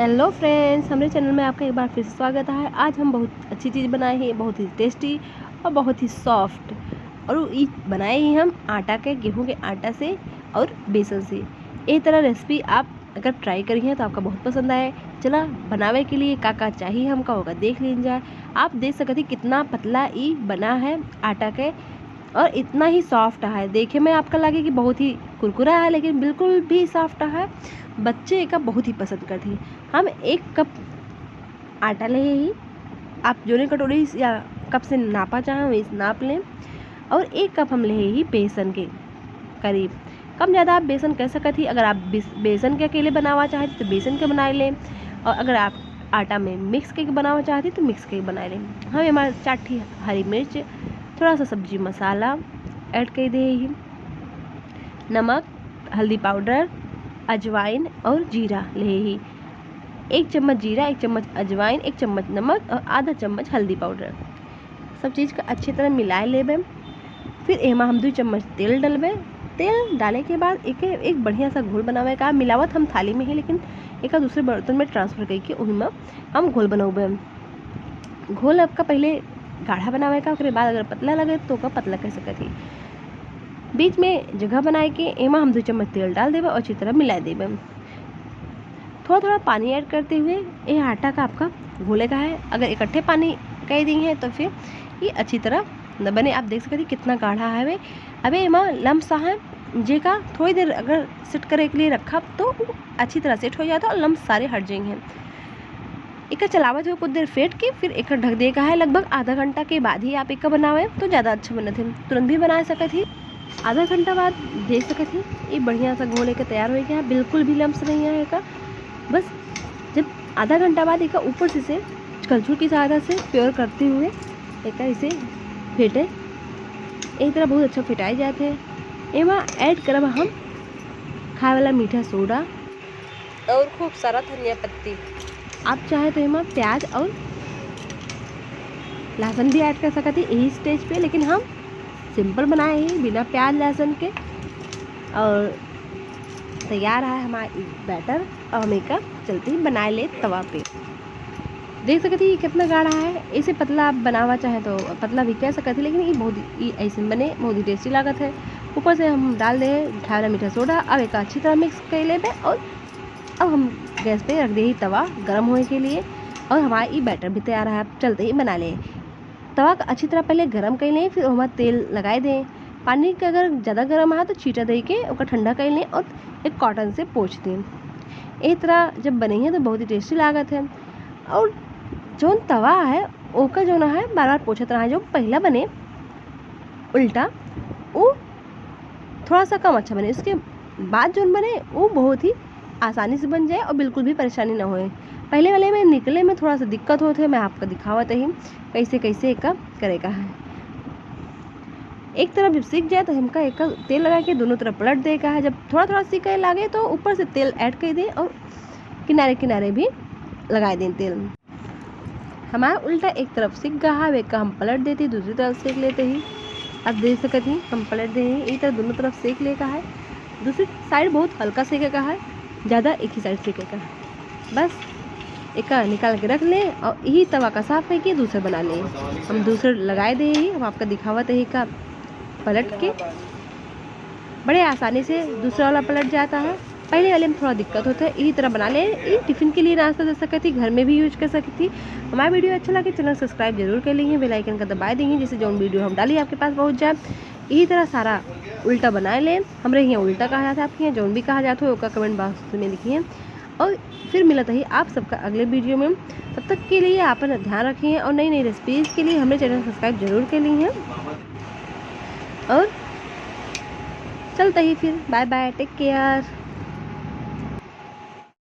Hello friends, हमारे channel में आपका एक बार फिर से स्वागत है। आज हम बहुत अच्छी चीज़ बनाए हैं, बहुत ही टेस्टी और बहुत ही सॉफ्ट। और ये बनाए ही हम आटा के, गेहूं के आटा से और बेसन से। ये तरह रेसिपी आप अगर ट्राई करी हैं तो आपका बहुत पसंद आए। चला बनावे के लिए का चाहिए हमका होगा देख लीजिए। आप देख सकते कितना पतला ये बना है आटा के और इतना ही सॉफ्ट है। देखे में आपका लगे कि बहुत ही कुरकुरा है, लेकिन बिल्कुल भी सॉफ्ट है। बच्चे का बहुत ही पसंद करते हैं। हम 1 कप आटा ले ही, आप जो कटोरी या कप से नापा चाहें वैसे नाप लें। और 1 कप हम ले ही बेसन के करीब, कम ज़्यादा आप बेसन कह सकती। अगर आप बेसन के अकेले बनावा चाहते तो बेसन के बना लें, और अगर आप आटा में मिक्स के बनावा चाहती तो मिक्स के बना लें। हम हमारे 4 हरी मिर्च, थोड़ा सा सब्जी मसाला ऐड कर दे ही, नमक, हल्दी पाउडर, अजवाइन और जीरा ले ही। 1 चम्मच जीरा, 1 चम्मच अजवाइन, 1 चम्मच नमक और आधा चम्मच हल्दी पाउडर। सब चीज़ का अच्छी तरह मिलाए लेबे। फिर एमा हम 2 चम्मच तेल डलबे। तेल डाले के बाद एक बढ़िया सा घोल बनावे का। मिलावत हम थाली में ही, लेकिन एक दूसरे बर्तन में ट्रांसफ़र करके वही में हम घोल बनावे। घोल आपका पहले गाढ़ा बनावे का, उसके बाद अगर पतला लगे तो का पतला कह सकती। बीच में जगह बनाए के एमा हम 2 चम्मच तेल डाल देवे और अच्छी तरह मिला देवे। थोड़ा थोड़ा पानी ऐड करते हुए ये आटा का आपका घोले का है। अगर इकट्ठे पानी कह दी है तो फिर ये अच्छी तरह न बने। आप देख सकते कितना गाढ़ा है। अबे एमा लम्ब सा है जेका थोड़ी देर अगर सेट करे के लिए रखा तो अच्छी तरह सेट हो जाता और लम्ब सारे हट जाएंगे। एक चलावत हुए कुछ देर फेंट के फिर एक ढक दे का है। लगभग आधा घंटा के बाद ही आप एक बनावे तो ज़्यादा अच्छा बने थे। तुरंत भी बना सकते थी, आधा घंटा बाद देख सकते थी ये बढ़िया सा घोले के तैयार हो गया। बिल्कुल भी लम्स नहीं है का। बस जब आधा घंटा बाद एक ऊपर से कलछुल की सहायता से प्योर करते हुए एक इसे फेंटे। एक तरह बहुत अच्छा फेटाए जाते हैं। एमा ऐड करब हम खाए वाला मीठा सोडा और खूब सारा धनिया पत्ती। आप चाहे तो एमा प्याज और लहसुन भी ऐड कर सकते यही स्टेज पे, लेकिन हम सिंपल बनाए ही बिना प्याज लहसुन के। और तैयार है हमारा बैटर। और हम एक चलती बनाए ले तवा पे। देख सकते ये कितना गाढ़ा है। इसे पतला आप बनावा चाहे तो पतला भी कह सकते, लेकिन ये बहुत ऐसे बने बहुत ही टेस्टी लागत है। ऊपर से हम डाल दे ढाला मीठा सोडा। अब एक अच्छी तरह मिक्स कर ले और अब हम गैस पे रख दे ही तवा गर्म होने के लिए। और हमारा ये बैटर भी तैयार है। आप चलते ही बना लें। तवा का अच्छी तरह पहले गरम कर लें, फिर हमारा तेल लगाए दें। पानी का अगर ज़्यादा गर्म है तो छीटा दे के उसका ठंडा कर लें और एक कॉटन से पोंछ दें। इस तरह जब बनी है तो बहुत ही टेस्टी लागत है। और जो तवा है ओका जो ना है बार बार पोछत रहा है। जो पहला बने उल्टा वो थोड़ा सा कम अच्छा बने, उसके बाद जो बने वो बहुत ही आसानी से बन जाए और बिल्कुल भी परेशानी ना होए। पहले वाले में निकले में थोड़ा सा दिक्कत होते है। मैं आपको दिखावत ही कैसे कैसे एक करेगा है। एक तरफ जब सीख जाए तो हमका एक तेल लगा के दोनों तरफ पलट देगा है। जब थोड़ा थोड़ा सीखे लगे तो ऊपर से तेल ऐड कर दें और किनारे किनारे भी लगा दें तेल। हमारा उल्टा एक तरफ सीख गया है, एक हम पलट देते दूसरी तरफ सेक लेते ही। अब देख सकते ही हम पलट दे एक तरफ दोनों तरफ सेक लेगा है। दूसरी साइड बहुत हल्का सेकेगा है, ज़्यादा एक ही साइड सेकेगा है। बस एक निकाल के रख लें और यही तवा का साफ करके दूसरा बना लें। हम दूसरे लगाए दे ही, हम आपका दिखावत है का पलट के बड़े आसानी से दूसरा वाला पलट जाता है। पहले वाले में थोड़ा दिक्कत होता है। यही तरह बना लें। ये टिफ़िन के लिए नाश्ता दे सकती थी, घर में भी यूज कर सकती थी। हमारा वीडियो अच्छा लगे चैनल सब्सक्राइब जरूर कर लीजिए, बेल आइकन का दबा देंगे जिससे जो वीडियो हम डालिए आपके पास पहुंच जाए। यही तरह सारा उल्टा बना लें। हमारे यहाँ उल्टा कहा जाता है, आपके यहाँ जौन भी कहा जाता है उसका कमेंट बॉक्स में लिखिए। और फिर मिलता है आप सबका अगले वीडियो में। तब तक के लिए आप अपना ध्यान रखिए और नई नई रेसिपीज़ के लिए हमें चैनल सब्सक्राइब जरूर कर लीजिए। और चलते ही फिर बाय बाय, टेक केयर।